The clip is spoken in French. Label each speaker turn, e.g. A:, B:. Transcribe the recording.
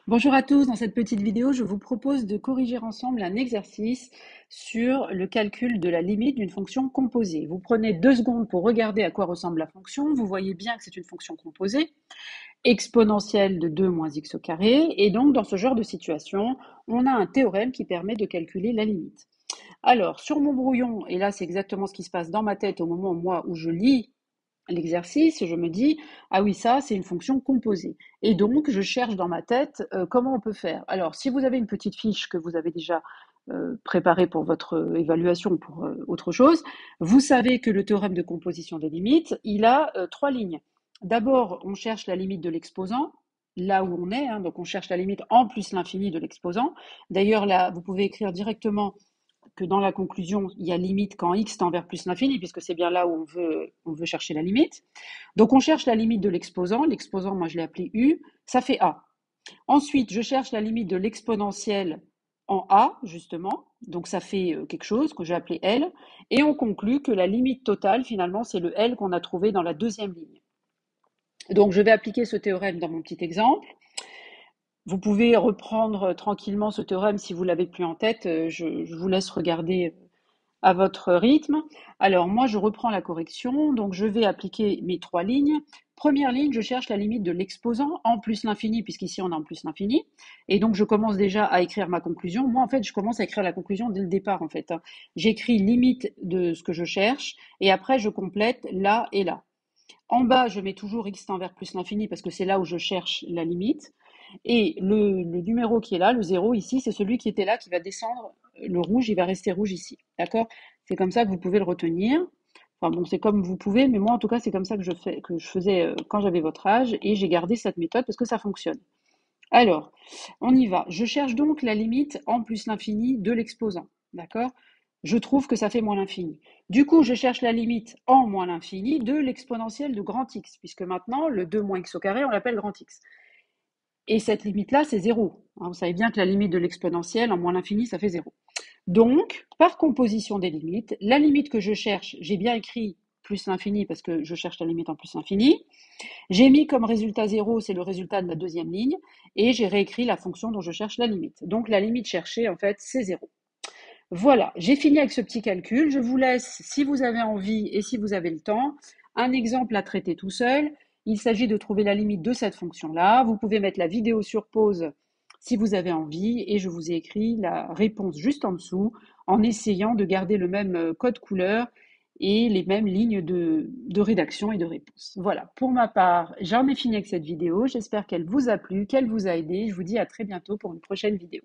A: Bonjour à tous, dans cette petite vidéo, je vous propose de corriger ensemble un exercice sur le calcul de la limite d'une fonction composée. Vous prenez 2 secondes pour regarder à quoi ressemble la fonction. Vous voyez bien que c'est une fonction composée, exponentielle de 2 moins x au carré. Et donc, dans ce genre de situation, on a un théorème qui permet de calculer la limite. Alors, sur mon brouillon, et là c'est exactement ce qui se passe dans ma tête au moment où je lis l'exercice, je me dis, ah oui, ça, c'est une fonction composée. Et donc, je cherche dans ma tête comment on peut faire. Alors, si vous avez une petite fiche que vous avez déjà préparée pour votre évaluation ou pour autre chose, vous savez que le théorème de composition des limites, il a 3 lignes. D'abord, on cherche la limite de l'exposant, là où on est, hein, donc on cherche la limite en plus l'infini de l'exposant. D'ailleurs, là, vous pouvez écrire directement que dans la conclusion, il y a limite quand x tend vers plus l'infini, puisque c'est bien là où on veut chercher la limite. Donc on cherche la limite de l'exposant. L'exposant, moi je l'ai appelé u, ça fait a. Ensuite, je cherche la limite de l'exponentielle en a, justement. Donc ça fait quelque chose que j'ai appelé L. Et on conclut que la limite totale, finalement, c'est le L qu'on a trouvé dans la deuxième ligne. Donc je vais appliquer ce théorème dans mon petit exemple. Vous pouvez reprendre tranquillement ce théorème si vous l'avez plus en tête. Je vous laisse regarder à votre rythme. Alors moi, je reprends la correction, donc je vais appliquer mes 3 lignes. Première ligne, je cherche la limite de l'exposant en plus l'infini, puisqu'ici on a en plus l'infini. Et donc je commence déjà à écrire ma conclusion. Moi, en fait, je commence à écrire la conclusion dès le départ, en fait. J'écris limite de ce que je cherche, et après je complète là et là. En bas, je mets toujours x tend vers plus l'infini, parce que c'est là où je cherche la limite. Et le numéro qui est là, le 0 ici, c'est celui qui était là, qui va descendre. Le rouge, il va rester rouge ici. D'accord? C'est comme ça que vous pouvez le retenir. Enfin bon, c'est comme vous pouvez, mais moi en tout cas, c'est comme ça que je faisais quand j'avais votre âge, et j'ai gardé cette méthode parce que ça fonctionne. Alors, on y va. Je cherche donc la limite en plus l'infini de l'exposant. D'accord? Je trouve que ça fait moins l'infini. Du coup, je cherche la limite en moins l'infini de l'exponentielle de grand X, puisque maintenant, le 2 moins x au carré, on l'appelle grand X. Et cette limite-là, c'est 0. Vous savez bien que la limite de l'exponentielle en moins l'infini, ça fait 0. Donc, par composition des limites, la limite que je cherche, j'ai bien écrit plus l'infini parce que je cherche la limite en plus l'infini. J'ai mis comme résultat 0, c'est le résultat de la deuxième ligne, et j'ai réécrit la fonction dont je cherche la limite. Donc la limite cherchée, en fait, c'est 0. Voilà, j'ai fini avec ce petit calcul. Je vous laisse, si vous avez envie et si vous avez le temps, un exemple à traiter tout seul. Il s'agit de trouver la limite de cette fonction-là. Vous pouvez mettre la vidéo sur pause si vous avez envie, et je vous ai écrit la réponse juste en dessous en essayant de garder le même code couleur et les mêmes lignes de rédaction et de réponse. Voilà, pour ma part, j'en ai fini avec cette vidéo. J'espère qu'elle vous a plu, qu'elle vous a aidé. Je vous dis à très bientôt pour une prochaine vidéo.